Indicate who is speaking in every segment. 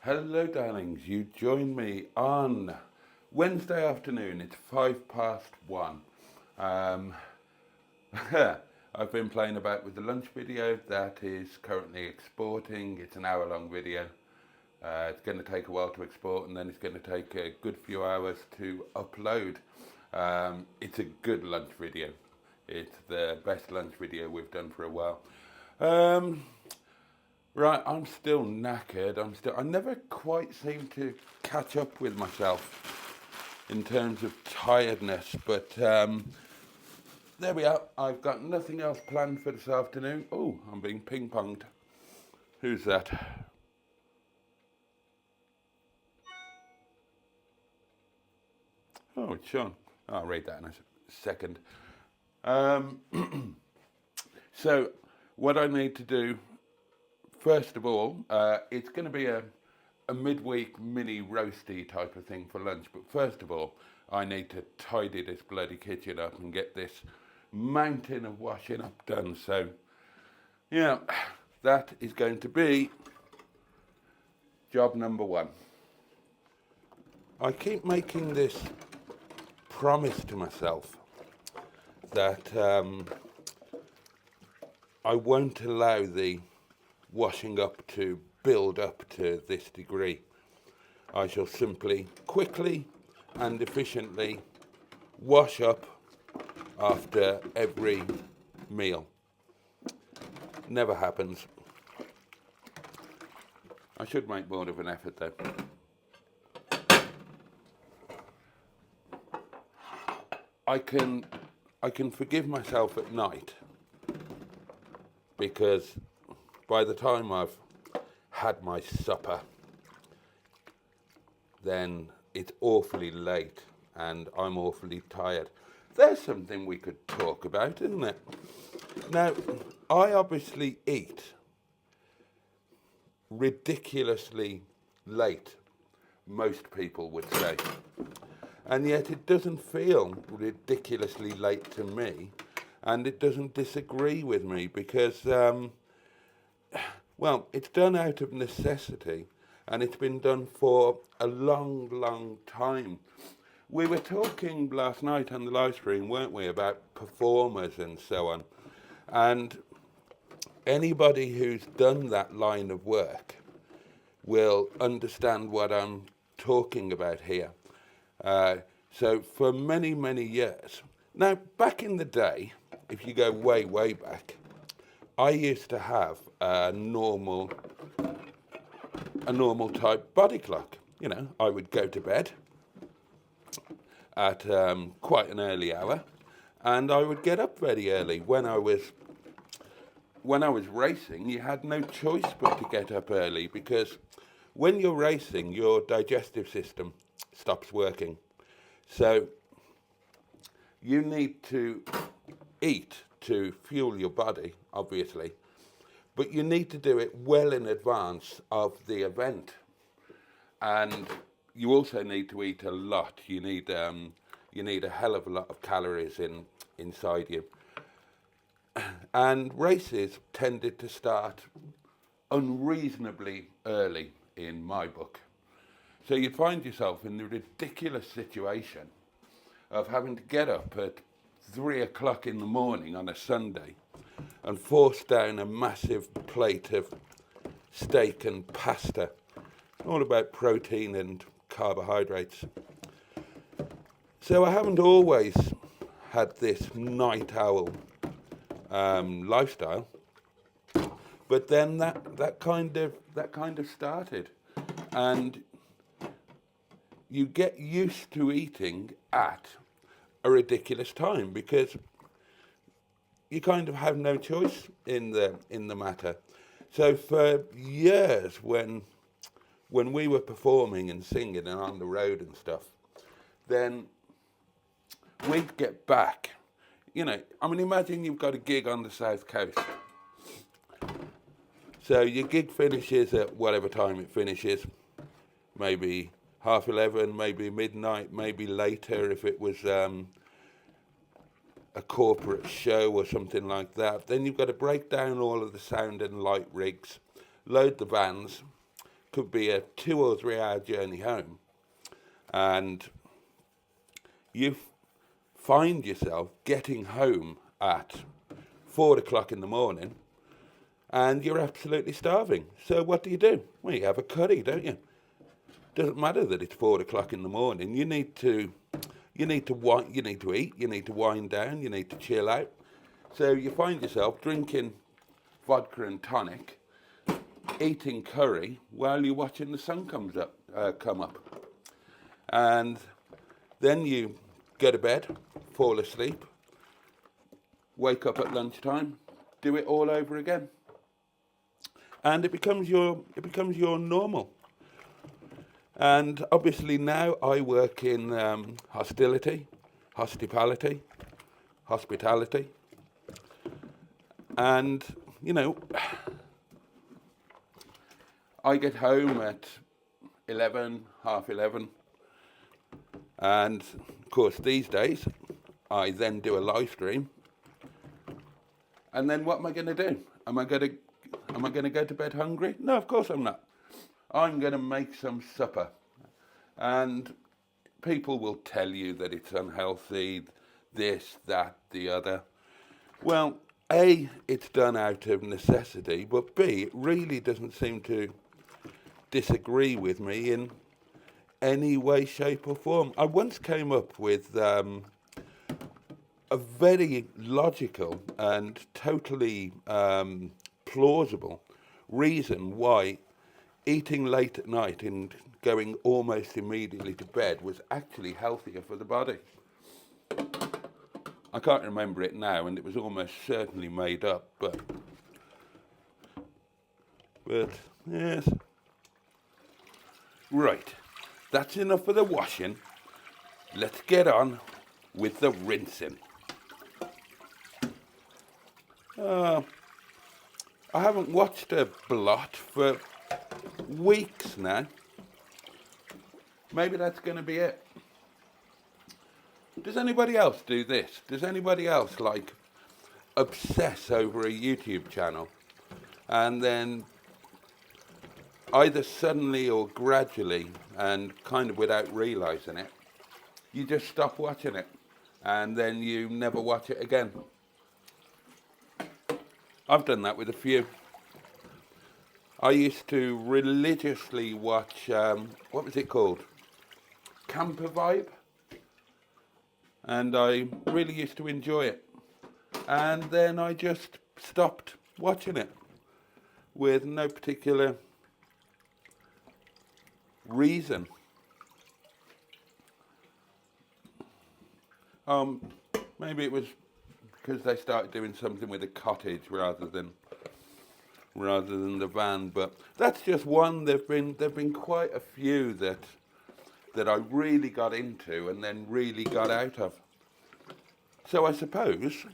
Speaker 1: Hello, darlings. You join me on Wednesday afternoon. It's 1:05. I've been playing about with the lunch video that is currently exporting. It's an hour-long video. It's going to take a while to export, and then it's going to take a good few hours to upload. It's a good lunch video. It's the best lunch video we've done for a while. Right, I'm still knackered. I never quite seem to catch up with myself in terms of tiredness, but there we are. I've got nothing else planned for this afternoon. Oh, I'm being ping-ponged. Who's that? Oh, it's Sean. I'll read that in a second. So, what I need to do, first of all, it's going to be a midweek mini roasty type of thing for lunch. But first of all, I need to tidy this bloody kitchen up and get this mountain of washing up done. So, yeah, that is going to be job number one. I keep making this promise to myself that I won't allow the washing up to build up to this degree. I shall simply quickly and efficiently wash up after every meal. Never happens. I should make more of an effort though. I can forgive myself at night because by the time I've had my supper, then it's awfully late and I'm awfully tired. There's something we could talk about, isn't it? Now, I obviously eat ridiculously late, most people would say. And yet it doesn't feel ridiculously late to me, and it doesn't disagree with me because, well, it's done out of necessity, and it's been done for a long, long time. We were talking last night on the live stream, weren't we, about performers and so on. And anybody who's done that line of work will understand what I'm talking about here. So for many, many years, now back in the day, if you go way, way back, I used to have a normal type body clock. You know, I would go to bed at quite an early hour, and I would get up very early. When I was racing, you had no choice but to get up early because when you're racing, your digestive system stops working. So you need to eat to fuel your body, obviously, but you need to do it well in advance of the event. And you also need to eat a lot. You need a hell of a lot of calories inside you. And races tended to start unreasonably early in my book. So you'd find yourself in the ridiculous situation of having to get up at 3 o'clock in the morning on a Sunday and force down a massive plate of steak and pasta, all about protein and carbohydrates. So I haven't always had this night owl lifestyle, but then that kind of started, and you get used to eating at a ridiculous time because you kind of have no choice in the matter. So for years, when we were performing and singing and on the road and stuff, then we'd get back. You know, I mean, imagine you've got a gig on the South Coast. So your gig finishes at whatever time it finishes, maybe 11:30, maybe midnight, maybe later if it was a corporate show or something like that. Then you've got to break down all of the sound and light rigs, load the vans, could be a 2 or 3 hour journey home, and you find yourself getting home at 4 o'clock in the morning, and you're absolutely starving. So what do? Well, you have a curry, don't you? Doesn't matter that it's 4 o'clock in the morning. You need to eat. You need to wind down. You need to chill out. So you find yourself drinking vodka and tonic, eating curry while you're watching the sun come up, and then you go to bed, fall asleep, wake up at lunchtime, do it all over again, and it becomes your normal. And obviously now I work in hospitality, and I get home at 11, half 11, and of course these days I then do a live stream. And then what am I going to do? Am I going to go to bed hungry? No, of course I'm not. I'm going to make some supper. And people will tell you that it's unhealthy, this, that, the other. Well, A, it's done out of necessity, but B, it really doesn't seem to disagree with me in any way, shape or form. I once came up with a very logical and totally plausible reason why eating late at night and going almost immediately to bed was actually healthier for the body. I can't remember it now, and it was almost certainly made up, but yes. Right, that's enough of the washing. Let's get on with the rinsing. I haven't watched a blot for weeks now. Maybe that's going to be it. Does anybody else do this? Does anybody else obsess over a YouTube channel and then either suddenly or gradually and kind of without realising it, you just stop watching it and then you never watch it again? I've done that with a few. I used to religiously watch, what was it called? Camper Vibe. And I really used to enjoy it. And then I just stopped watching it with no particular reason. Maybe it was because they started doing something with a cottage rather than the van, but that's just one. There've been quite a few that I really got into and then really got out of. So I suppose,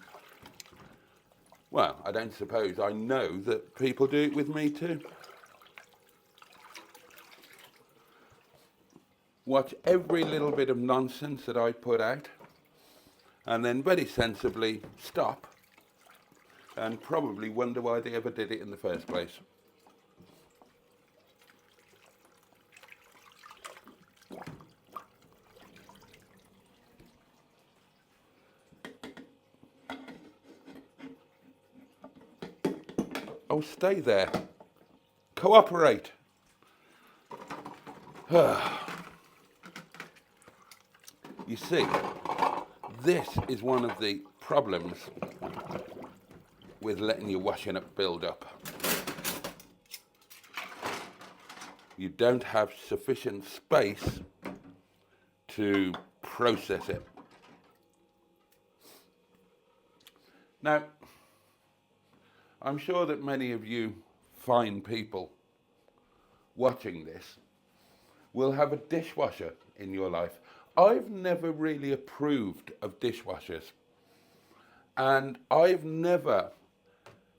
Speaker 1: well, I don't suppose, I know that people do it with me too. Watch every little bit of nonsense that I put out and then very sensibly stop and probably wonder why they ever did it in the first place. Oh, stay there. Cooperate. You see, this is one of the problems with letting your washing up build up. You don't have sufficient space to process it. Now, I'm sure that many of you fine people watching this will have a dishwasher in your life. I've never really approved of dishwashers, and I've never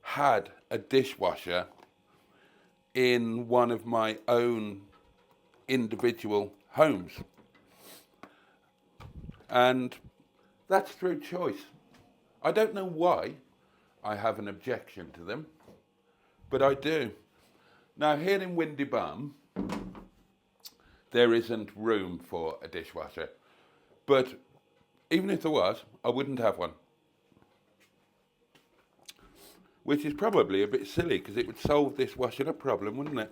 Speaker 1: had a dishwasher in one of my own individual homes. And that's through choice. I don't know why I have an objection to them, but I do. Now here in Windy Bum, there isn't room for a dishwasher. But even if there was, I wouldn't have one. Which is probably a bit silly because it would solve this washing up problem, wouldn't it?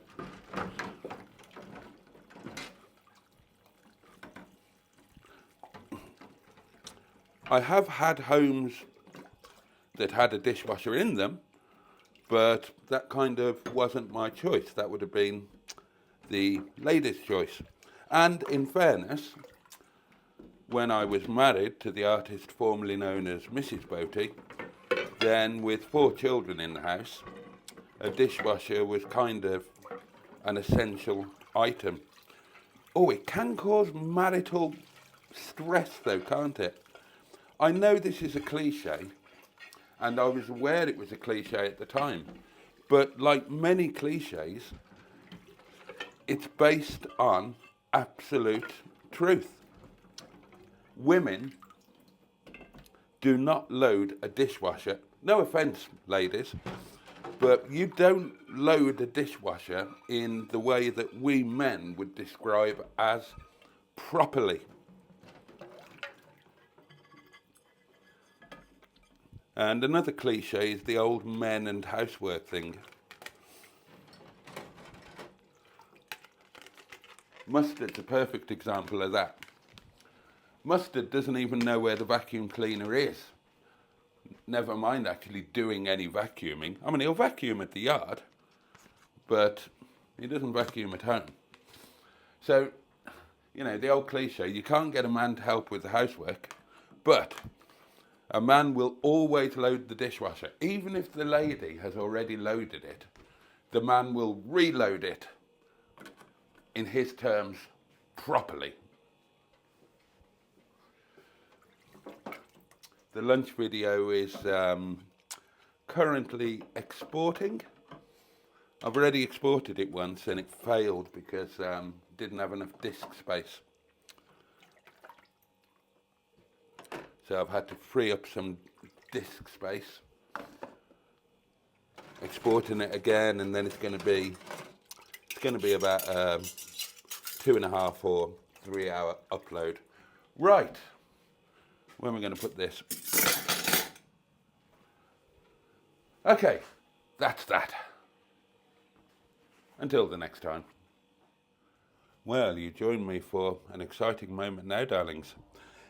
Speaker 1: I have had homes that had a dishwasher in them, but that kind of wasn't my choice. That would have been the lady's choice. And in fairness, when I was married to the artist formerly known as Mrs. Boaty, then with 4 children in the house, a dishwasher was kind of an essential item. Oh, it can cause marital stress though, can't it? I know this is a cliche, and I was aware it was a cliche at the time, but like many cliches, it's based on absolute truth. Women do not load a dishwasher. No offence, ladies, but you don't load a dishwasher in the way that we men would describe as properly. And another cliche is the old men and housework thing. Mustard's a perfect example of that. Mustard doesn't even know where the vacuum cleaner is. Never mind actually doing any vacuuming. I mean, he'll vacuum at the yard, but he doesn't vacuum at home. So, you know, the old cliche, you can't get a man to help with the housework, but a man will always load the dishwasher. Even if the lady has already loaded it, the man will reload it in his terms properly. The lunch video is currently exporting. I've already exported it once and it failed because didn't have enough disk space. So I've had to free up some disk space, exporting it again, and then it's going to be about 2.5 or 3 hour upload. Right, where am I going to put this? Okay, that's that. Until the next time. Well, you join me for an exciting moment now, darlings.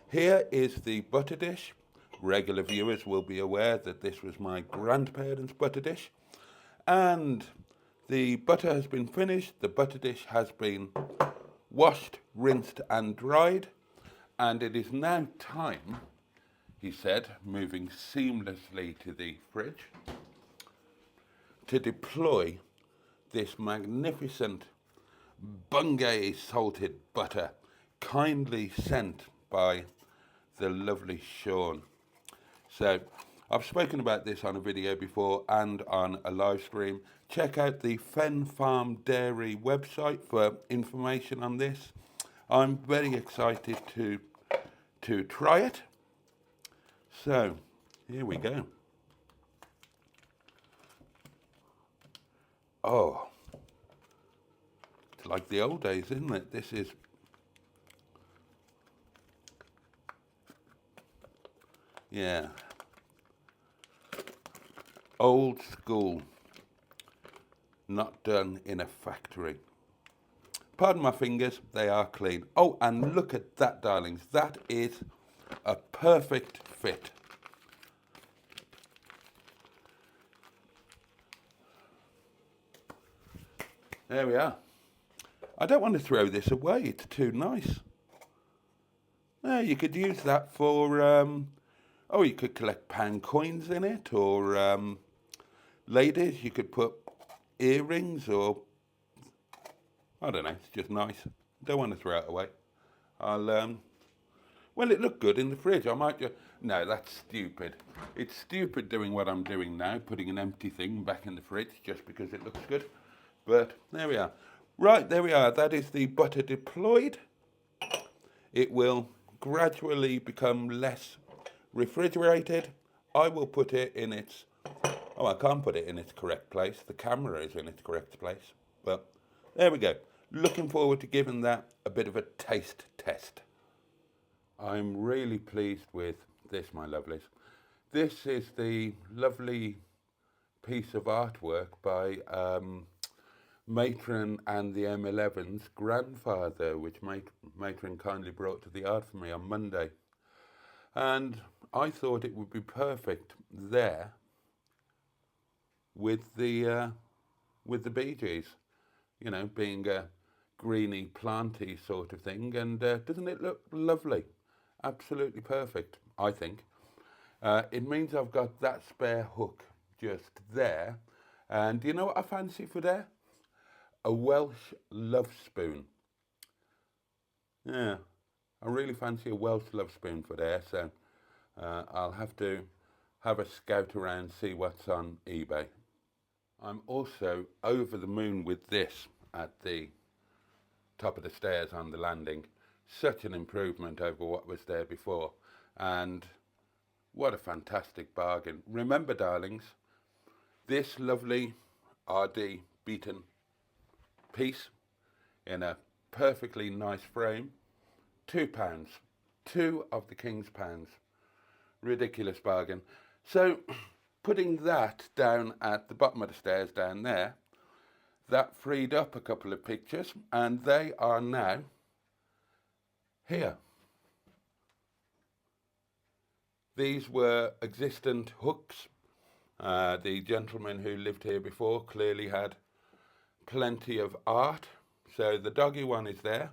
Speaker 1: Here is the butter dish. Regular viewers will be aware that this was my grandparents' butter dish. And the butter has been finished. The butter dish has been washed, rinsed and dried. And it is now time, he said, moving seamlessly to the fridge, to deploy this magnificent Bungay salted butter, kindly sent by the lovely Sean. So I've spoken about this on a video before and on a live stream. Check out the Fen Farm Dairy website for information on this. I'm very excited to try it. So here we go. Oh, it's like the old days, isn't it? This is yeah, old school, not done in a factory. Pardon my fingers, they are clean. Oh, and look at that, darlings. That is a perfect fit. There we are. I don't want to throw this away. It's too nice. You could use that for, you could collect pound coins in it, or ladies, you could put earrings, or, I don't know, it's just nice. Don't want to throw it away. Well, it looked good in the fridge. I might just, no, that's stupid. It's stupid doing what I'm doing now, putting an empty thing back in the fridge just because it looks good. But there we are. Right, there we are. That is the butter deployed. It will gradually become less refrigerated. I will put it in its, I can't put it in its correct place. The camera is in its correct place. But there we go. Looking forward to giving that a bit of a taste test. I'm really pleased with this, my lovelies. This is the lovely piece of artwork by Matron and the M11's grandfather, which Matron kindly brought to the art for me on Monday. And I thought it would be perfect there with the Bee Gees, you know, being a greeny, planty sort of thing. And doesn't it look lovely? Absolutely perfect, I think. It means I've got that spare hook just there. And do you know what I fancy for there? A Welsh love spoon. Yeah, I really fancy a Welsh love spoon for there. So I'll have to have a scout around, see what's on eBay. I'm also over the moon with this at the top of the stairs on the landing. Such an improvement over what was there before. And what a fantastic bargain. Remember, darlings, this lovely RD beaten piece in a perfectly nice frame, £2. 2 of the King's pounds. Ridiculous bargain. So putting that down at the bottom of the stairs down there, that freed up a couple of pictures, and they are now here. These were existent hooks. The gentleman who lived here before clearly had plenty of art. So the doggy one is there.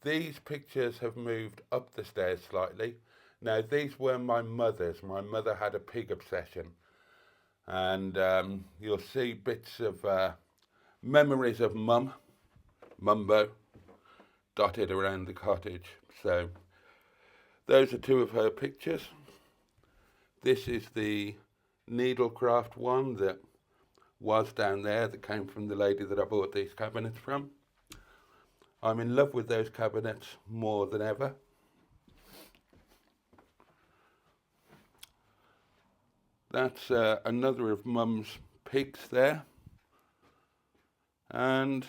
Speaker 1: These pictures have moved up the stairs slightly. Now, these were my mother's. My mother had a pig obsession. And you'll see bits of memories of Mumbo, dotted around the cottage. So those are 2 of her pictures. This is the needlecraft one that was down there, that came from the lady that I bought these cabinets from. I'm in love with those cabinets more than ever. That's another of Mum's pigs there. And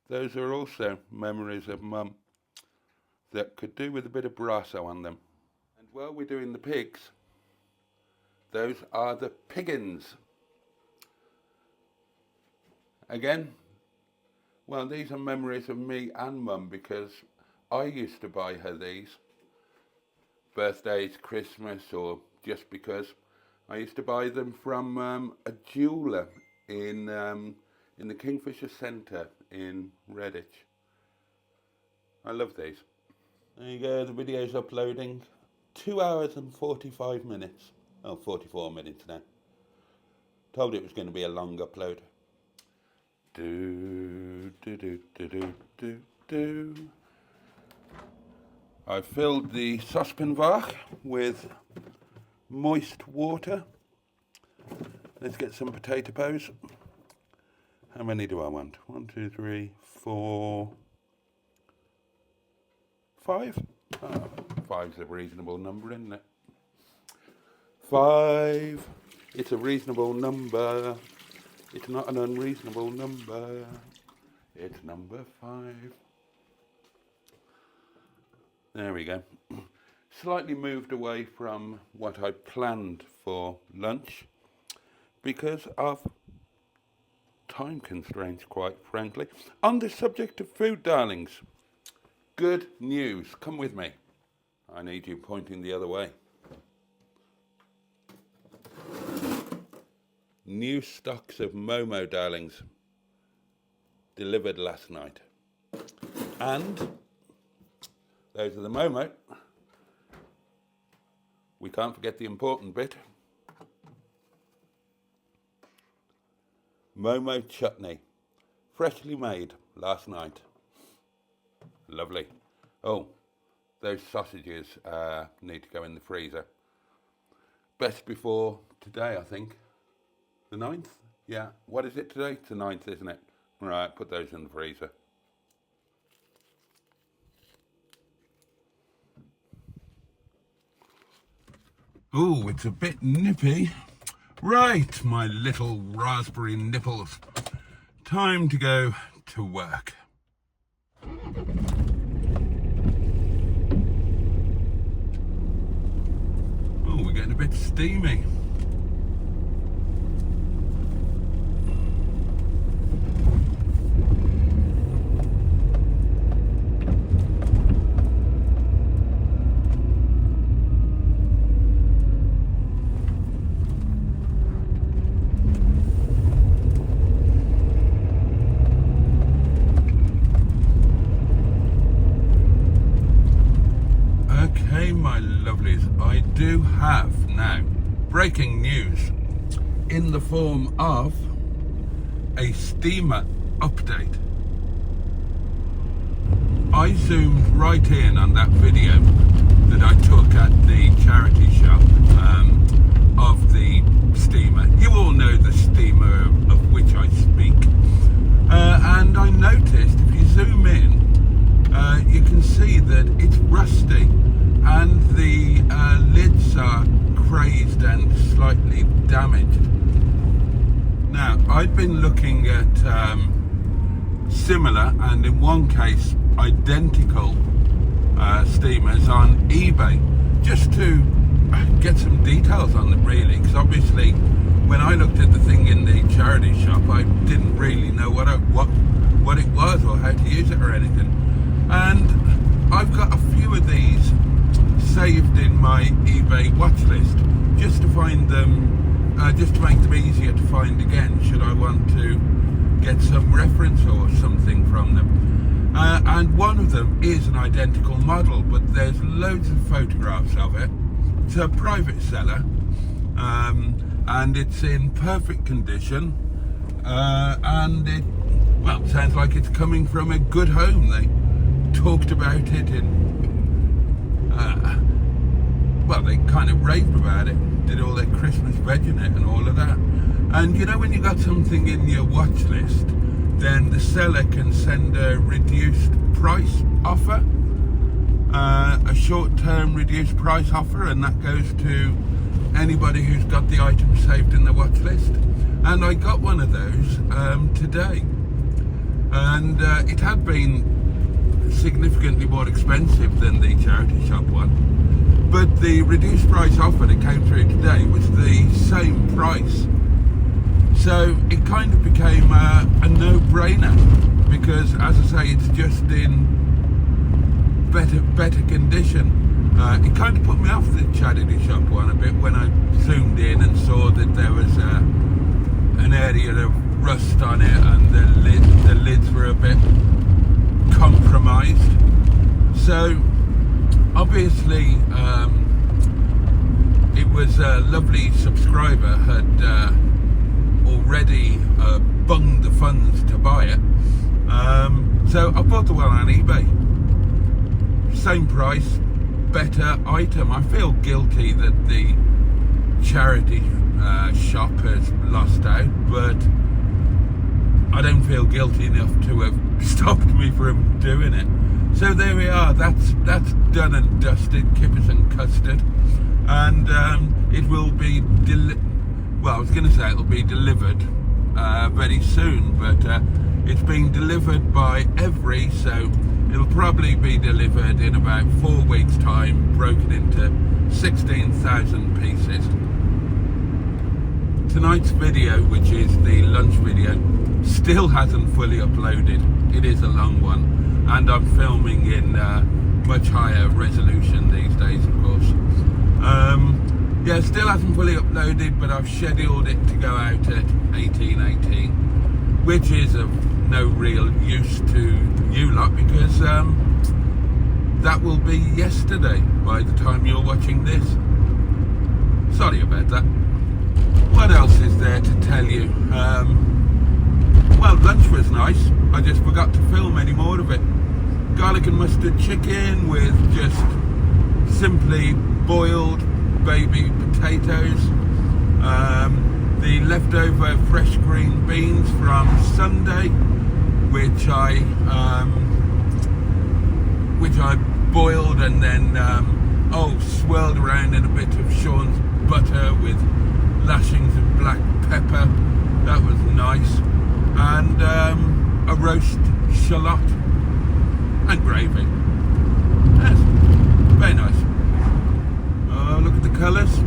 Speaker 1: those are also memories of Mum that could do with a bit of brasso on them. And while we're doing the pigs, those are the piggins. Again, well, these are memories of me and Mum, because I used to buy her these. Birthdays, Christmas, or just because. I used to buy them from a jeweller in the Kingfisher Centre in Redditch. I love these. There you go, the video's uploading. 2 hours and 45 minutes. Oh, 44 minutes now. Told it was going to be a long upload. I filled the saucepanvach with moist water. Let's get some potato peas. How many do I want? 1, 2, 3, 4, 5. Oh, 5's a reasonable number, isn't it? 5. It's a reasonable number. It's not an unreasonable number. It's number 5. There we go. Slightly moved away from what I planned for lunch because of time constraints, quite frankly. On the subject of food, darlings, good news. Come with me. I need you pointing the other way. New stocks of Momo, darlings, delivered last night. And those are the Momo. We can't forget the important bit. Momo chutney, freshly made last night. Lovely. Oh, those sausages need to go in the freezer. Best before today, I think. The 9th? Yeah. What is it today? It's the 9th, isn't it? Right, put those in the freezer. Oh, it's a bit nippy. Right, my little raspberry nipples. Time to go to work. Oh, we're getting a bit steamy. Okay, my lovelies, I do have now breaking news in the form of a steamer update. I zoomed right in on that video that I took at the charity shop of the steamer. You all know the steamer of which I speak. And I noticed, if you zoom in, you can see that it's rusty and the lids are crazed and slightly damaged. Now, I've been looking at similar and in one case identical steamers on eBay just to get some details on them, really, because obviously when I looked at the thing in the charity shop I didn't really know what it was or how to use it or anything. And I've got a few of these saved in my eBay watch list just to find them, just to make them easier to find again should I want to get some reference or something from them. And one of them is an identical model, but there's loads of photographs of it. It's a private seller, and it's in perfect condition, and it, well, sounds like it's coming from a good home. They talked about it in, well, they kind of raved about it, did all their Christmas veg in it and all of that. And you know, when you got something in your watch list, then the seller can send a reduced price offer, a short-term reduced price offer, and that goes to anybody who's got the item saved in the watch list. And I got one of those today, and it had been significantly more expensive than the charity shop one, but the reduced price offer that came through today was the same price, so it kind of became a no-brainer, because as I say, it's just in better condition. It kind of put me off the charity shop one a bit when I zoomed in and saw that there was an area of rust on it and the lids were a bit compromised. So obviously it was a lovely subscriber had already bunged the funds to buy it, so I bought the one on eBay. Same price, better item. I feel guilty that the charity shop has lost out, but I don't feel guilty enough to have stopped me from doing it. So there we are, that's done and dusted, kippers and custard, and it will be well, I was going to say it'll be delivered very soon, but it's being delivered by Every, so it'll probably be delivered in about 4 weeks' time, broken into 16,000 pieces. Tonight's video, which is the lunch video, still hasn't fully uploaded. It is a long one, and I'm filming in much higher resolution these days, of course. Yeah, still hasn't fully uploaded, but I've scheduled it to go out at 18:18, which is of no real use to you lot, because that will be yesterday by the time you're watching this. Sorry about that. What else is there to tell you? Well, lunch was nice. I just forgot to film any more of it. Garlic and mustard chicken with just simply boiled baby potatoes, the leftover fresh green beans from Sunday, which I boiled and then swirled around in a bit of Sean's butter with lashings of black pepper. That was nice. and a roast shallot and gravy. Yes, very nice. Oh, look at the colours.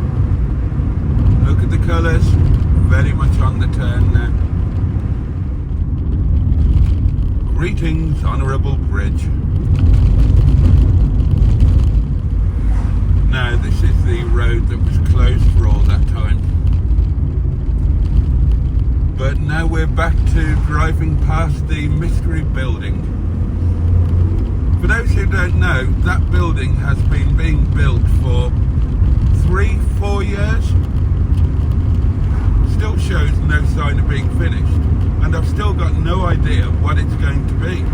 Speaker 1: Look at the colours. Very much on the turn now. Greetings, Honourable Bridge. Now this is the road that was closed for all that time. But now we're back to driving past the mystery building. For those who don't know, that building has been being built for 3-4 years. Still shows no sign of being finished, and I've still got no idea what it's going to be.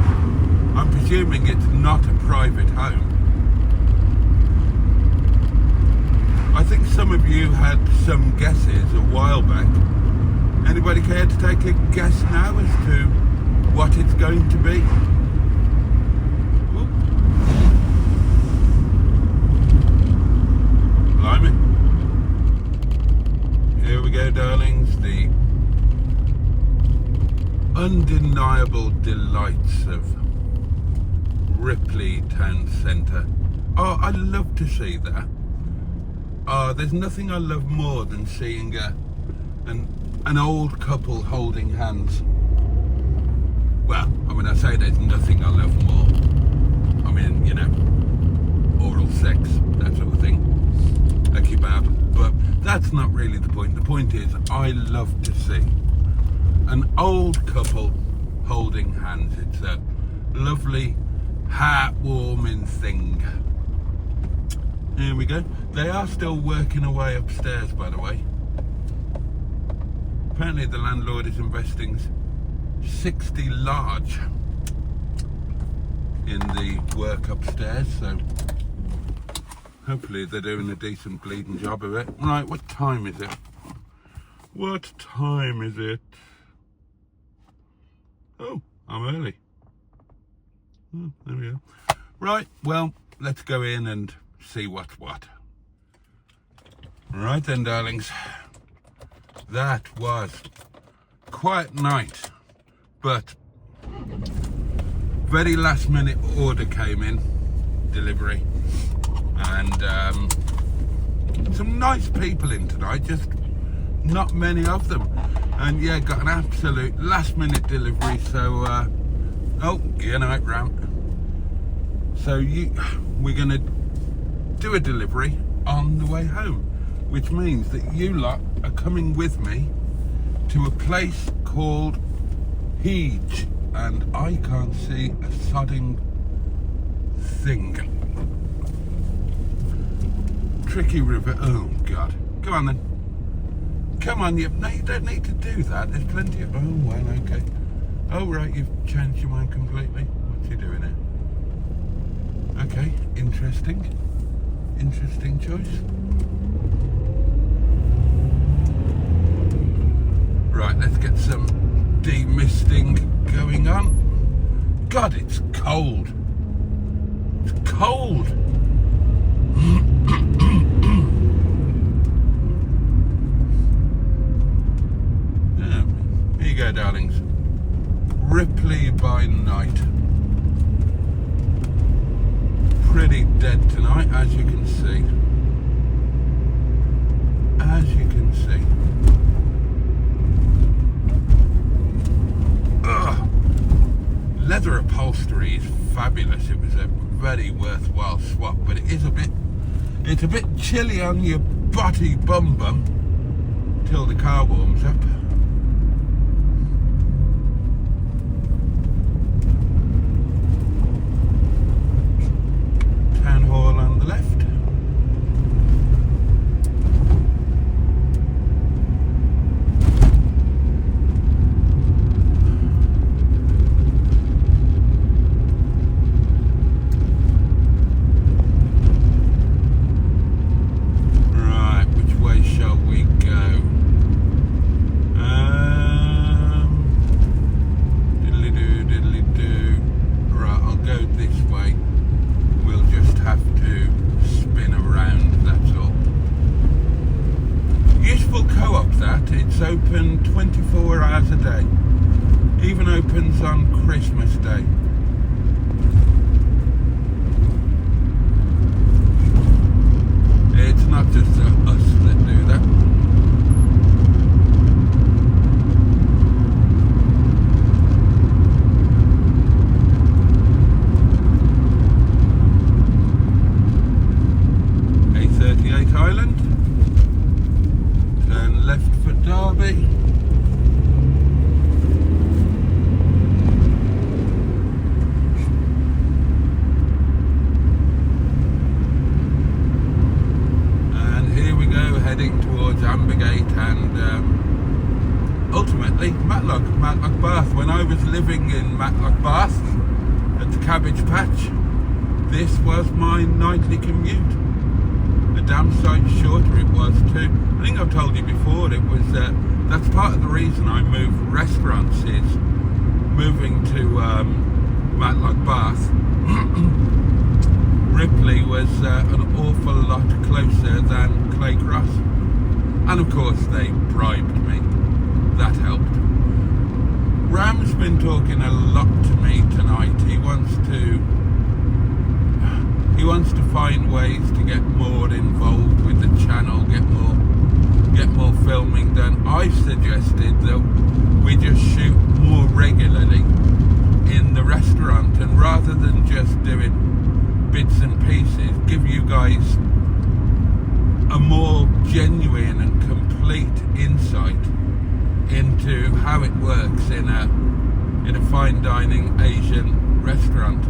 Speaker 1: I'm presuming it's not a private home. I think some of you had some guesses a while back. Anybody care to take a guess now as to what it's going to be? Blimey. Here we go, darlings. The undeniable delights of Ripley Town Centre. Oh, I love to see that. Oh, there's nothing I love more than seeing an old couple holding hands. Well, I mean, I say there's nothing I love more. I mean, you know, oral sex, that sort of thing. A kebab. But that's not really the point. The point is, I love to see an old couple holding hands. It's a lovely, heartwarming thing. Here we go. They are still working away upstairs, by the way. Apparently the landlord is investing 60 large in the work upstairs, so hopefully they're doing a decent bleeding job of it. Right, what time is it? What time is it? Oh, I'm early. Oh, there we go. Right, well, let's go in and see what's what. Right then, darlings. That was quite nice, but very last minute order came in, delivery, and some nice people in tonight, just not many of them. And yeah, got an absolute last minute delivery, so oh, good night, Ram. So we're gonna do a delivery on the way home, which means that you lot are coming with me to a place called Heege, and I can't see a sodding thing. Tricky River. Oh God, come on then. Come on, no, you don't need to do that. There's plenty of. Oh well, okay. Oh right, you've changed your mind completely. What's he doing here? Okay, interesting choice. Right, let's get some demisting going on. God, it's cold. It's cold. Yeah, here you go, darlings. Ripley by night. Pretty dead tonight, as you can see. As you can see. Ugh. Leather upholstery is fabulous. It was a very worthwhile swap, but it's a bit chilly on your Boaty bum till the car warms up. Town hall on the left. living in Matlock Bath at the Cabbage Patch, this was my nightly commute. A damn sight shorter it was too. I think I've told you before, it was that's part of the reason I moved restaurants, is moving to Matlock Bath. Ripley was an awful lot closer than Clay Cross, and of course they bribed me. That helped. Ram's been talking a lot to me tonight. He wants to find ways to get more involved with the channel, get more filming done. I've suggested that we just shoot more regularly in the restaurant, and rather than just doing bits and pieces, give you guys a more genuine and complete insight into how it works in a fine dining Asian restaurant.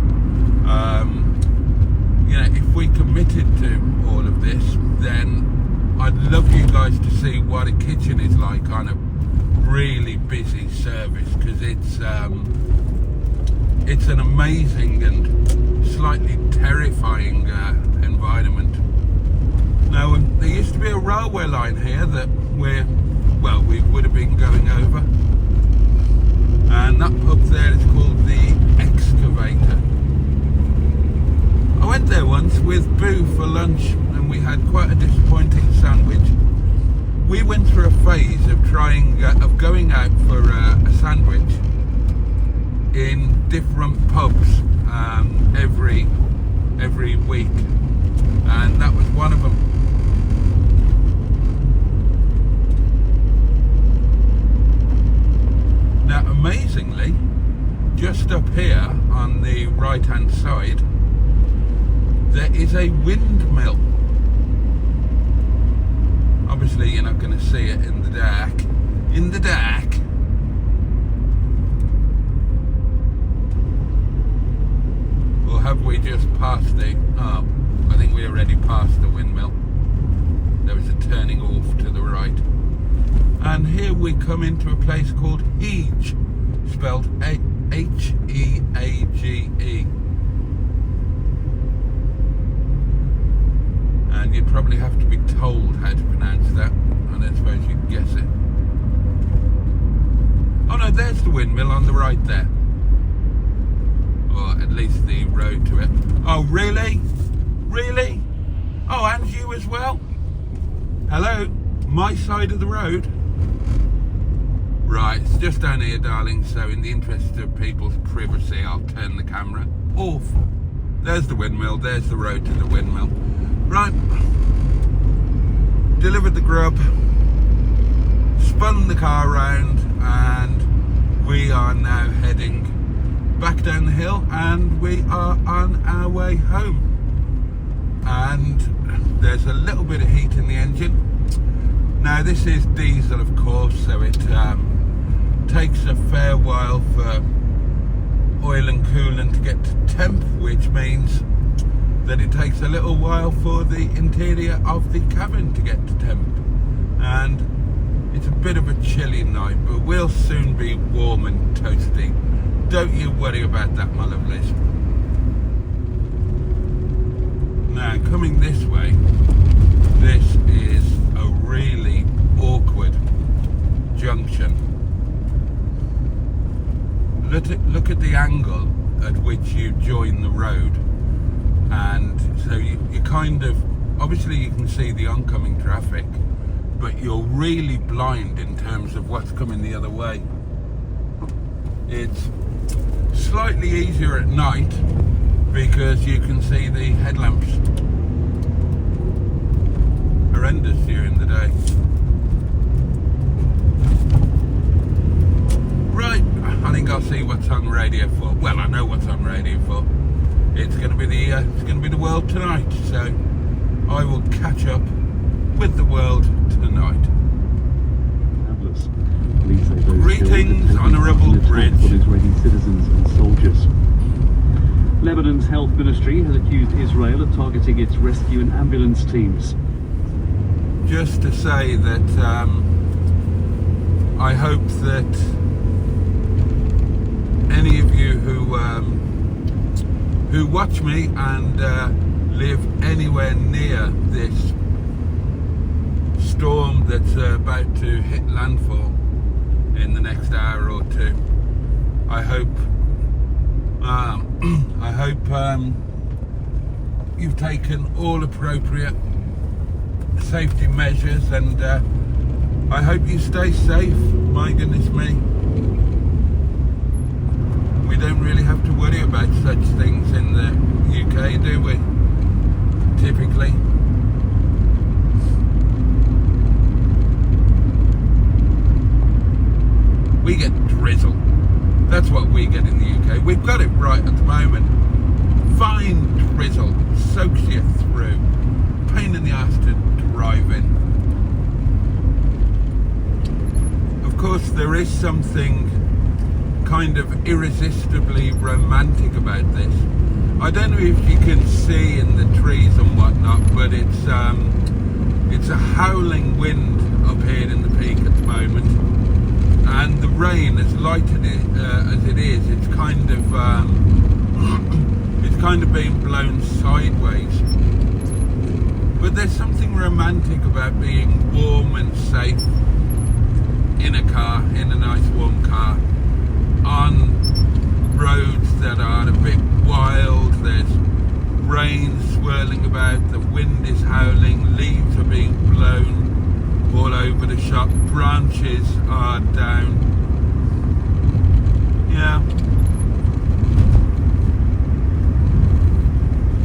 Speaker 1: If we committed to all of this, then I'd love you guys to see what a kitchen is like on a really busy service, because it's an amazing and slightly terrifying environment. Now, there used to be a railway line here that we would have been going over, and that pub there is called the Excavator. I went there once with Boo for lunch, and we had quite a disappointing sandwich. We went through a phase of going out for a sandwich in different pubs every week, and that was one of them. Now, amazingly, just up here on the right hand side, there is a windmill. Obviously you're not going to see it in the dark. Or have we just passed the... Oh, I think we already passed the windmill. There was a turning off to the right. And here we come into a place called Heege, spelled Heage. And you'd probably have to be told how to pronounce that, and I suppose you can guess it. Oh no, there's the windmill on the right there. Or at least the road to it. Oh, really? Really? Oh, and you as well? Hello? My side of the road? Right, it's just down here, darling, so in the interest of people's privacy, I'll turn the camera off. There's the windmill, there's the road to the windmill. Right, delivered the grub, spun the car round, and we are now heading back down the hill, and we are on our way home. And there's a little bit of heat in the engine. Now, this is diesel, of course, so it takes a fair while for oil and coolant to get to temp, which means that it takes a little while for the interior of the cabin to get to temp. And it's a bit of a chilly night, but we'll soon be warm and toasty. Don't you worry about that, my lovelies. Now, coming this way, this is a really awkward junction. Look at the angle at which you join the road, and so you kind of, obviously you can see the oncoming traffic, but you're really blind in terms of what's coming the other way. It's slightly easier at night because you can see the headlamps. Horrendous during the day. Right, I think I'll see what's on Radio 4. Well, I know what's on Radio 4. It's going to be the world tonight. So I will catch up with the world tonight. Greetings, Honourable Bridge.
Speaker 2: Israeli citizens and soldiers. Lebanon's health ministry has accused Israel of targeting its rescue and ambulance teams.
Speaker 1: Just to say that I hope that any of you who watch me and live anywhere near this storm that's about to hit landfall in the next hour or two. I hope you've taken all appropriate safety measures, and I hope you stay safe. My goodness me, we don't really have to worry about such things in the UK, do we? Typically. We get drizzle. That's what we get in the UK. We've got it right at the moment. Fine drizzle, soaks you through. Pain in the ass to drive in. Of course, there is something kind of irresistibly romantic about this. I don't know if you can see in the trees and whatnot, but it's a howling wind up here in the peak at the moment. And the rain, as light as it is, it's kind of being blown sideways. But there's something romantic about being warm and safe in a car, in a nice warm car, on roads that are a bit wild. There's rain swirling about, the wind is howling, leaves are being blown all over the shop, branches are down. Yeah,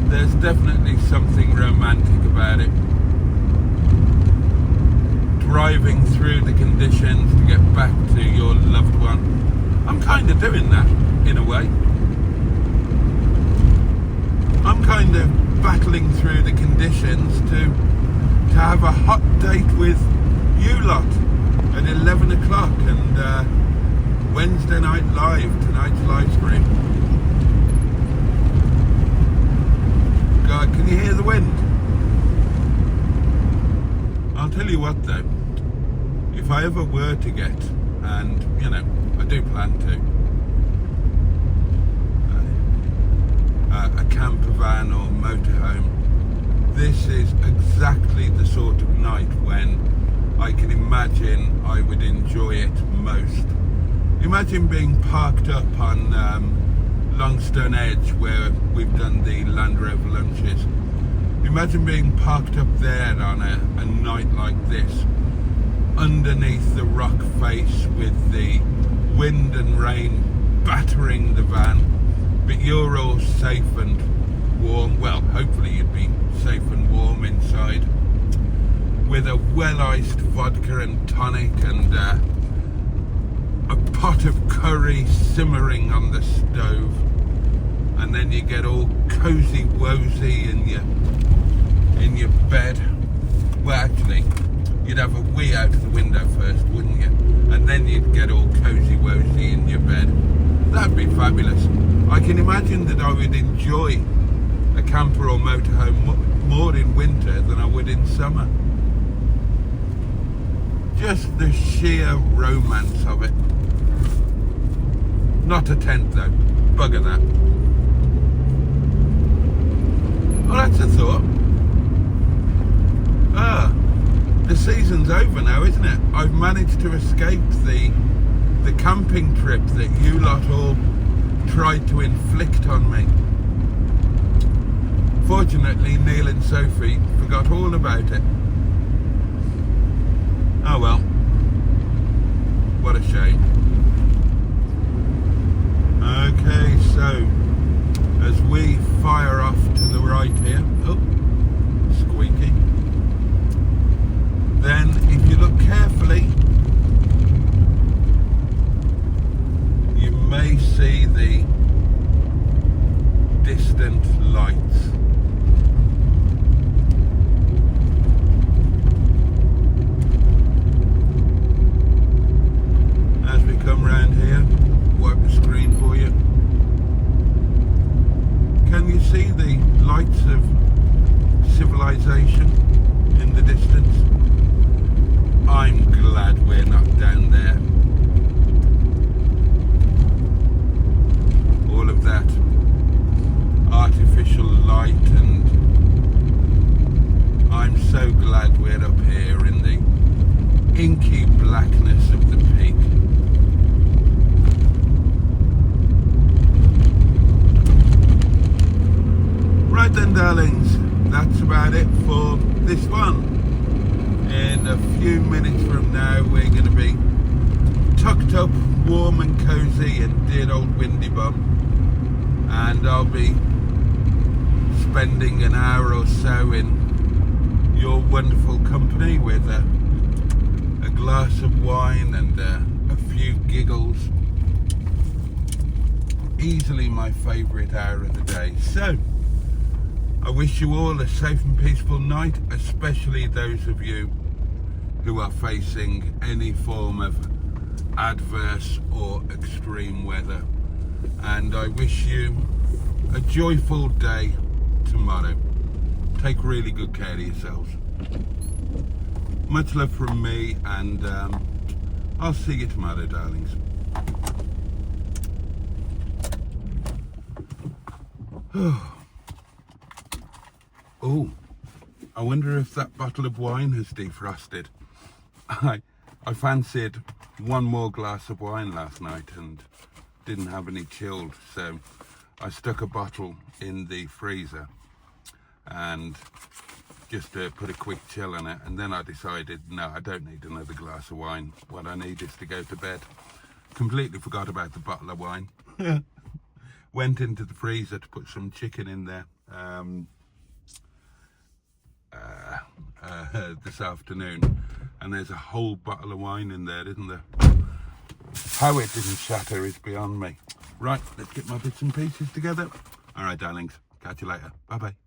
Speaker 1: there's definitely something romantic about it. Driving through the conditions to get back to your loved one. I'm kind of doing that in a way. I'm kind of battling through the conditions to have a hot date with you lot at 11 o'clock and Wednesday night live, tonight's live stream. God, can you hear the wind? I'll tell you what though, if I ever were to get, and you know, I do plan to, a camper van or motorhome, this is exactly the sort of night when I can imagine I would enjoy it most. Imagine being parked up on Longstone Edge where we've done the Land Rover lunches. Imagine being parked up there on a night like this, underneath the rock face with the wind and rain battering the van, but you're all safe and warm. Well, hopefully you'd be safe and warm inside, with a well-iced vodka and tonic and a pot of curry simmering on the stove, and then you get all cozy wozy in your bed. Well, actually, you'd have a wee out of the window first, wouldn't you? And then you'd get all cozy wozy in your bed. That'd be fabulous. I can imagine that I would enjoy a camper or motorhome more in winter than I would in summer. Just the sheer romance of it. Not a tent though, bugger that. Oh, that's a thought. The season's over now, isn't it? I've managed to escape the camping trip that you lot all tried to inflict on me. Fortunately, Neil and Sophie forgot all about it. Oh well, what a shame. Okay, so as we fire off to the right here, oh, squeaky, then if you look carefully, you may see the distant lights. As we come round here, wipe the screen for you. Can you see the lights of civilization in the distance? I'm glad we're not down there. all of that artificial light, and I'm so glad we're up here in the inky blackness of the peak. Right then, darlings, that's about it for this one. In a few minutes from now, we're going to be tucked up, warm and cozy in dear old Windy Bum, and I'll be spending an hour or so in your wonderful company with a glass of wine and a few giggles. Easily my favourite hour of the day. So I wish you all a safe and peaceful night, especially those of you who are facing any form of adverse or extreme weather. And I wish you a joyful day tomorrow. Take really good care of yourselves. Much love from me, and I'll see you tomorrow, darlings. Oh, I wonder if that bottle of wine has defrosted. I fancied one more glass of wine last night and didn't have any chilled, so I stuck a bottle in the freezer and just put a quick chill on it, and then I decided, no, I don't need another glass of wine. What I need is to go to bed. Completely forgot about the bottle of wine. Went into the freezer to put some chicken in there this afternoon, and there's a whole bottle of wine in there, isn't there? How it didn't shatter is beyond me. Right, let's get my bits and pieces together. All right, darlings, catch you later. Bye bye.